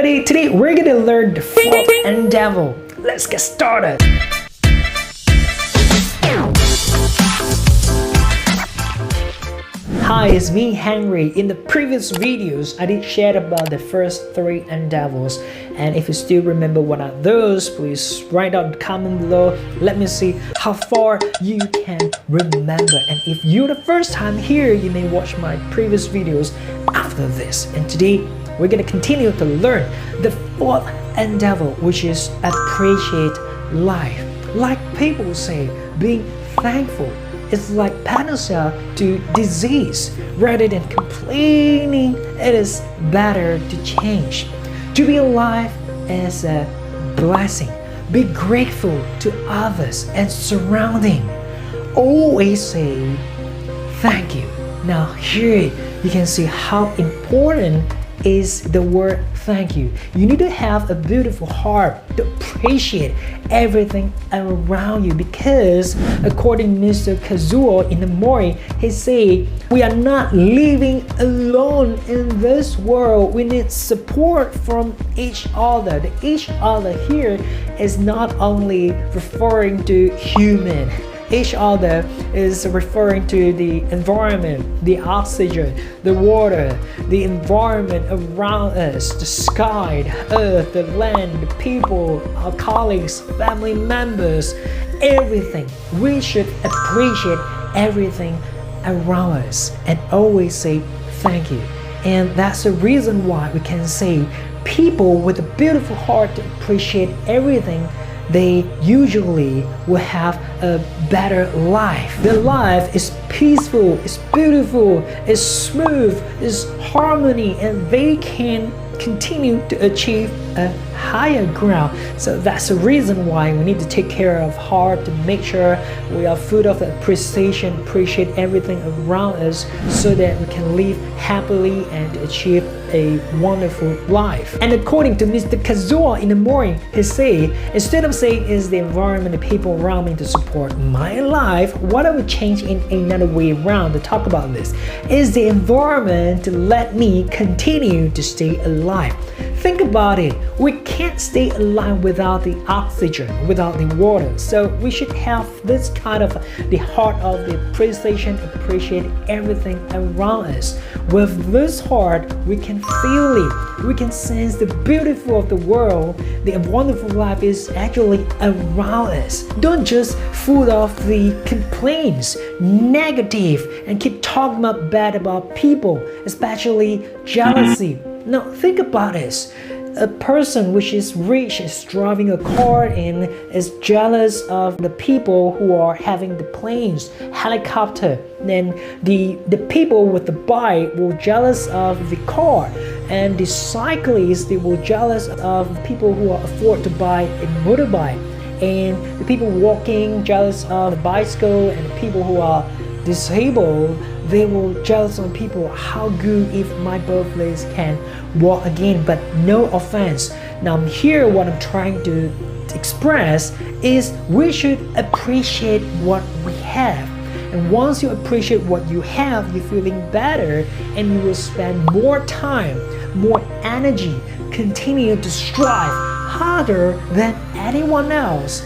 everybody, today we're gonna learn the fourth endeavor. Let's get started. Hi, it's me Henrrey. In the previous videos, I did share about the first three endeavors, and if you still remember what are those, please write down in the comment below. Let me see how far you can remember, and if you're the first time here, you may watch my previous videos after this. And today we're gonna continue to learn the fourth endeavor, which is appreciate life. Like people say, being thankful is like panacea to disease. Rather than complaining, it is better to change. To be alive is a blessing. Be grateful to others and surrounding. Always say thank you. Now here you can see how important is the word thank you. You need to have a beautiful heart to appreciate everything around you, because according to Mr. Kazuo Inamori, he said we are not living alone in this world. We need support from each other. The each other here is not only referring to human. Each other is referring to the environment, the oxygen, the water, the environment around us, the sky, the earth, the land, the people, our colleagues, family members, everything. We should appreciate everything around us and always say thank you. And that's the reason why we can say people with a beautiful heart to appreciate everything, they usually will have a better life. Their life is peaceful, it's beautiful, it's smooth, it's harmony, and they can continue to achieve a higher ground. So that's the reason why we need to take care of heart, to make sure we are full of appreciation, appreciate everything around us, so that we can live happily and achieve a wonderful life. And according to Mr. Kazuo Inamori, he say, instead of saying is the environment, the people around me to support my life, what I would change in another way around to talk about this is the environment to let me continue to stay alive. Think about it. We can't stay alive without the oxygen, without the water. So we should have this kind of the heart of the appreciation, appreciate everything around us. With this heart, we can feel it. We can sense the beautiful of the world. The wonderful life is actually around us. Don't just full of the complaints, negative, and keep talking about bad about people, especially jealousy. Now think about this. A person which is rich is driving a car and is jealous of the people who are having the planes, helicopter. Then the people with the bike will jealous of the car, and the cyclists, they will jealous of people who are afford to buy a motorbike, and the people walking jealous of the bicycle, and the people who are disabled, they will jealous on people. How good if my both legs can walk again. But no offense. Now here what I'm trying to express is we should appreciate what we have. And once you appreciate what you have, you're feeling better, and you will spend more time, more energy, continue to strive harder than anyone else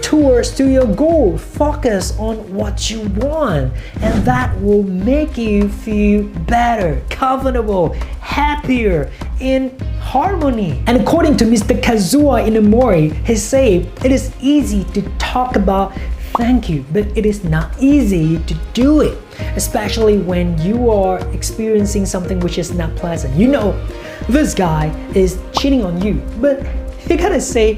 towards to your goal. Focus on what you want, and that will make you feel better, comfortable, happier, in harmony. And according to Mr. Kazuo Inamori, he said it is easy to talk about thank you, but it is not easy to do it, especially when you are experiencing something which is not pleasant. You know, this guy is cheating on you, but you gotta say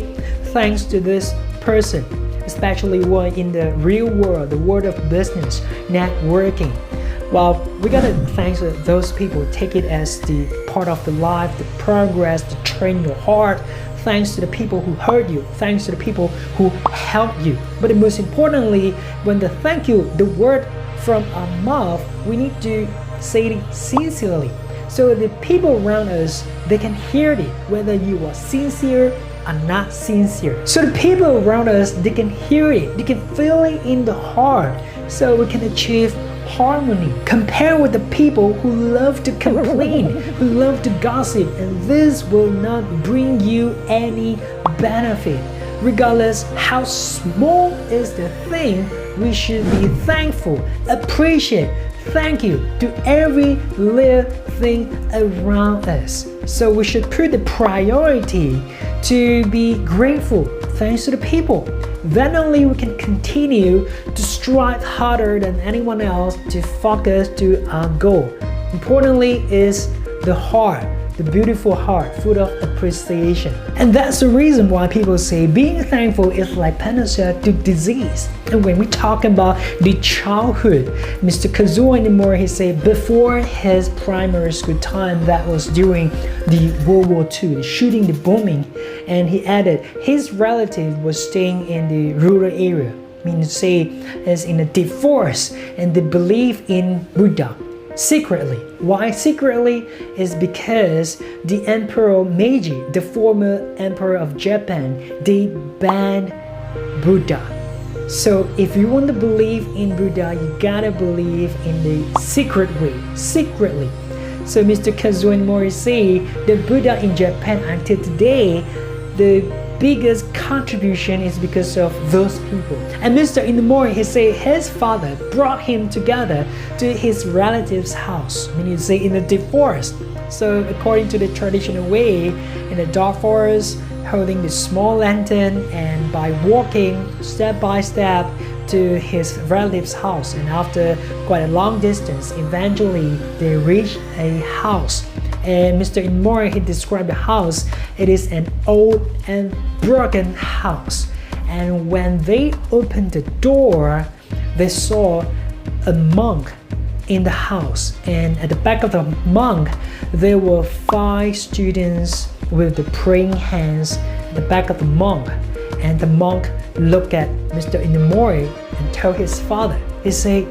thanks to this person, especially when in the real world, the world of business, networking. Well, we gotta thank those people. Take it as the part of the life, the progress, to train your heart. Thanks to the people who hurt you. Thanks to the people who helped you. But most importantly, when the thank you, the word from our mouth, we need to say it sincerely, so the people around us, they can hear it, whether you are sincere are not sincere. So the people around us, they can hear it, they can feel it in the heart, so we can achieve harmony. Compare with the people who love to complain, who love to gossip, and this will not bring you any benefit. Regardless how small is the thing, we should be thankful, appreciate, thank you to every little thing around us. So we should put the priority to be grateful thanks to the people. Then only we can continue to strive harder than anyone else to focus to our goal. Importantly is the heart, the beautiful heart full of appreciation. And that's the reason why people say being thankful is like panacea to disease. And when we talk about the childhood, Mr. Kazuo Inamori, he said before his primary school time, that was during the World War II, the shooting, the bombing, and he added his relative was staying in the rural area, meaning to say is in a deep forest, and they believe in Buddha. Secretly. Why secretly? Is because the Emperor Meiji, the former emperor of Japan, they banned Buddha. So if you want to believe in Buddha, you gotta believe in the secret way, secretly. So Mr. Kazuo Inamori say the Buddha in Japan until today, the biggest contribution is because of those people. And Mr. Inamori, he said his father brought him together to his relative's house, meaning to say in the deep forest. So according to the traditional way, in the dark forest, holding the small lantern and by walking step by step to his relative's house. And after quite a long distance, eventually they reached a house. And Mr. Inamori, he described the house. It is an old and broken house. And when they opened the door, they saw a monk in the house. And at the back of the monk, there were 5 students with the praying hands at the back of the monk. And the monk looked at Mr. Inamori and told his father, he said,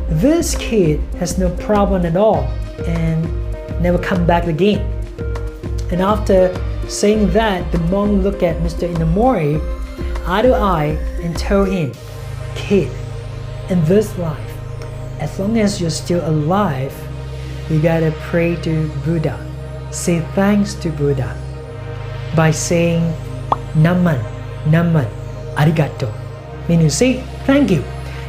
this kid has no problem at all and never come back again. And after saying that, the monk looked at Mr. Inamori eye to eye and told him, kid, in this life, as long as you're still alive, you gotta pray to Buddha. Say thanks to Buddha by saying Naman, Naman, Arigato, meaning say thank you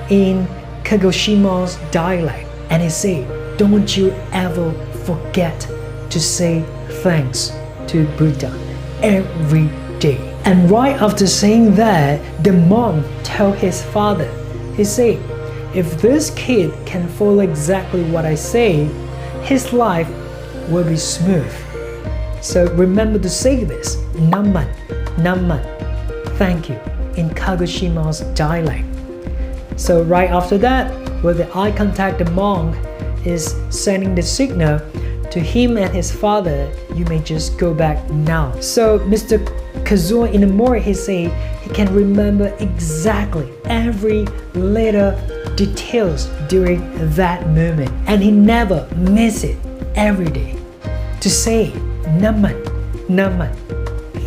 in Kagoshima's dialect. And he said, don't you ever forget to say thanks to Buddha every day. And right after saying that, the monk told his father, he said, if this kid can follow exactly what I say, his life will be smooth. So remember to say this, Naman, Naman, thank you, in Kagoshima's dialect. So right after that, with the eye contact, the monk is sending the signal to him and his father, you may just go back now. So Mr. Kazuo Inamori, he say he can remember exactly every little details during that moment, and he never miss it every day to say Naman, Naman,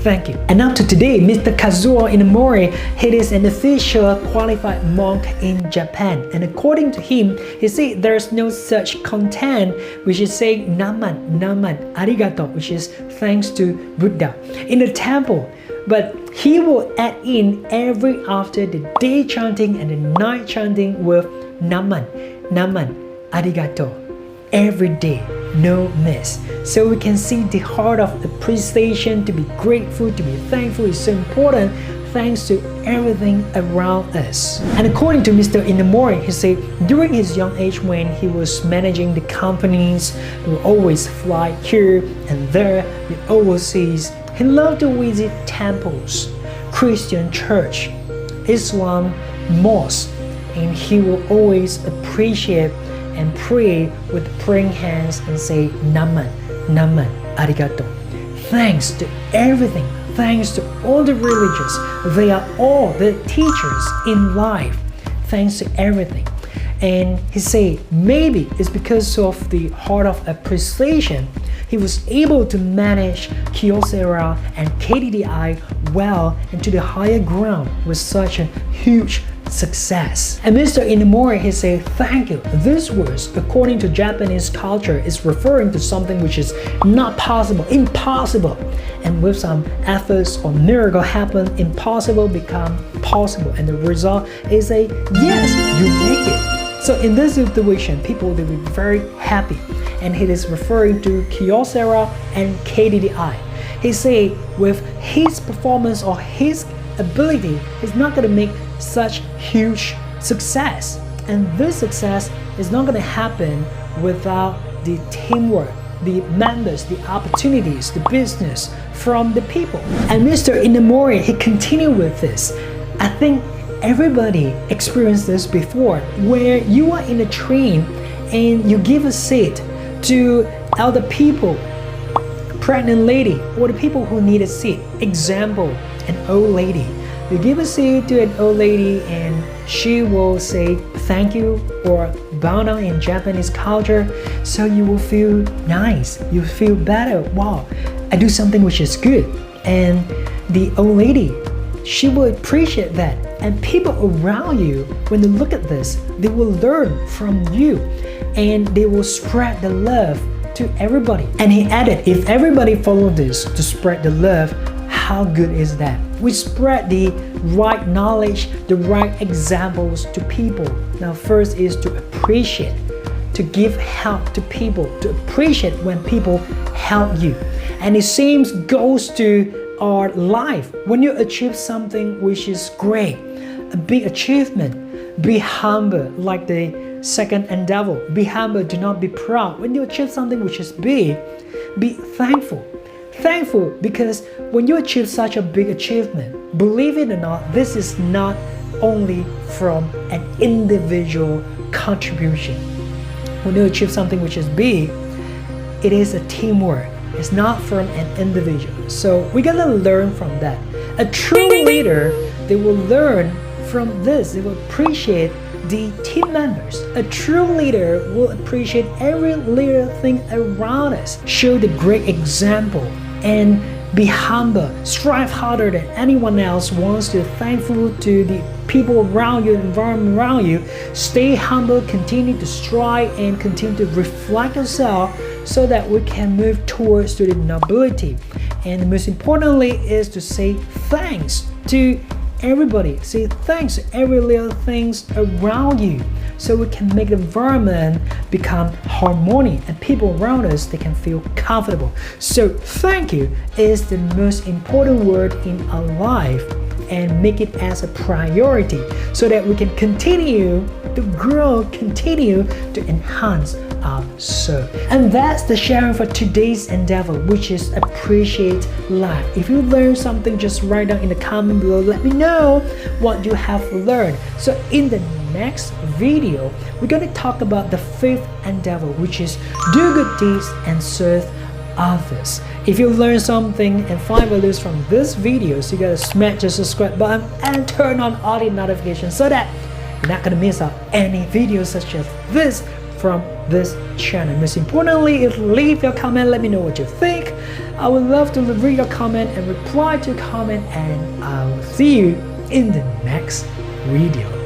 thank you. And up to today, Mr. Kazuo Inamori, he is an official qualified monk in Japan. And according to him, he said there's no such content which is saying Naman, Naman, Arigato, which is thanks to Buddha in the temple. But he will add in every after the day chanting and the night chanting with Naman, Naman, Arigato, every day, no miss. So we can see the heart of appreciation, to be grateful, to be thankful is so important thanks to everything around us. And according to Mr. Inamori, he said during his young age when he was managing the companies, he would always fly here and there, the overseas. He loved to visit temples, Christian church, Islam mosque, and he will always appreciate and pray with praying hands and say Naman, Naman, Arigato. Thanks to everything, thanks to all the religions, they are all the teachers in life. Thanks to everything. And he said maybe it's because of the heart of appreciation he was able to manage Kyocera and KDDI well into the higher ground with such a huge success. And Mr. Inamori, he said, thank you. These words, according to Japanese culture, is referring to something which is not possible, impossible. And with some efforts or miracle happen, impossible become possible. And the result is a yes, you make it. So in this situation, people will be very happy. And he is referring to Kyocera and KDDI. He said with his performance or his ability, he's not going to make such huge success. And this success is not going to happen without the teamwork, the members, the opportunities, the business from the people. And Mr. Inamori, he continued with this. I think everybody experienced this before, where you are in a train and you give a seat to elder people, pregnant lady, or the people who need a seat. Example, an old lady. You give a seat to an old lady and she will say thank you or bow down in Japanese culture, so you will feel nice, you feel better. Wow, I do something which is good. And the old lady, she will appreciate that. And people around you, when they look at this, they will learn from you and they will spread the love to everybody. And he added, if everybody follow this to spread the love, how good is that? We spread the right knowledge, the right examples to people. Now first is to appreciate, to give help to people, to appreciate when people help you. And it seems goes to our life. When you achieve something which is great, a big achievement, be humble like the second endeavor. Be humble, do not be proud. When you achieve something which is big, be thankful. Thankful because when you achieve such a big achievement, believe it or not, this is not only from an individual contribution. When you achieve something which is big, it is a teamwork. It's not from an individual. So we gotta learn from that. A true leader, they will learn from this. They will appreciate the team members. A true leader will appreciate every little thing around us. Show the great example and be humble. Strive harder than anyone else wants to. Thankful to the people around you, environment around you. Stay humble, continue to strive and continue to reflect yourself so that we can move towards to the nobility. And most importantly is to say thanks to everybody. Say thanks to every little things around you so we can make the environment become harmonious and people around us, they can feel comfortable. So thank you is the most important word in our life, and make it as a priority so that we can continue to grow, continue to enhance ourselves. And that's the sharing for today's endeavor, which is appreciate life. If you learned something, just write down in the comment below. Let me know what you have learned. So in the next video, we're going to talk about the fifth endeavor, which is do good deeds and serve others. If you learned something and find values from this video, so you gotta smash the subscribe button and turn on all the notifications so that you're not gonna miss out any videos such as this from this channel. Most importantly is leave your comment, let me know what you think. I would love to read your comment and reply to your comment, and I will see you in the next video.